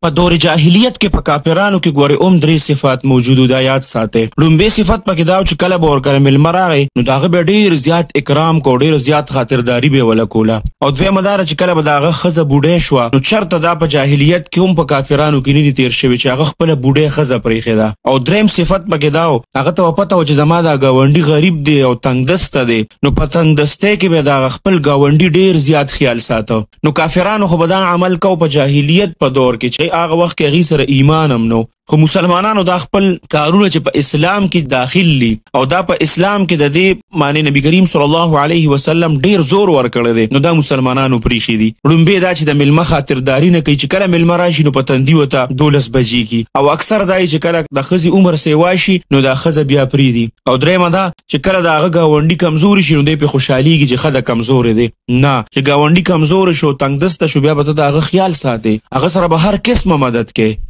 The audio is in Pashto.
په دور جاهلیت کې په کافرانو کې ګورې درې صفات موجودو دا یاد ساتئ. لومبی صفت پکې دا چې کله به ورکره مېلمه راغی نو د هغه به ډېر زیات اکرام کو، ډېر زیات خاطرداري به یې وله کوله. او دویمه دا ده چې کله به د هغه ښځه بوډۍ شوه نو چېرته دا په جاهلیت کې هم په کافرانو کې نه دي تېر شوي چې هغه خپله بوډۍ ښځه پرېښې ده. او دریم صفت پکې دا و هغه ته پته و چې زما دا ګاونډي غریب دی او تنګدسته دی، نو په تنګدستۍ کې به د هغه خپل ګاونډي ډېر زیات خیال ساته. نو کافرانو خو به دا عمل کو په جاهلیت په دور کې چې هغه وخت کې هغې سره ایمان هم نو. خو مسلمانانو دا خپل کارونه چې په اسلام کې داخل دي او دا په اسلام کې د دې معنی نبی کریم صلی الله علیه وسلم ډیر زور ورکړی دی، نو دا مسلمانانو پریښي دي. لومبی دا چې د مېلمه خاطرداري نه کوي، چې کله مېلمه راشي نو په تندي ورته 12 بجې کی، او اکثر دا چې کله د ښځې عمر سیوا شي نو دا ښځه بیا پرېږدي. او درېیمه دا چې کله د هغه ګاونډي کمزوري شي نو دی پرې خوشحالېږي چې ښځه کمزورې دی. نه، چې ګاونډي کمزوری شو تنګدسته شو بیا به ته د هغه خیال ساتې، هغه سره به هر قسمه مدد کوې.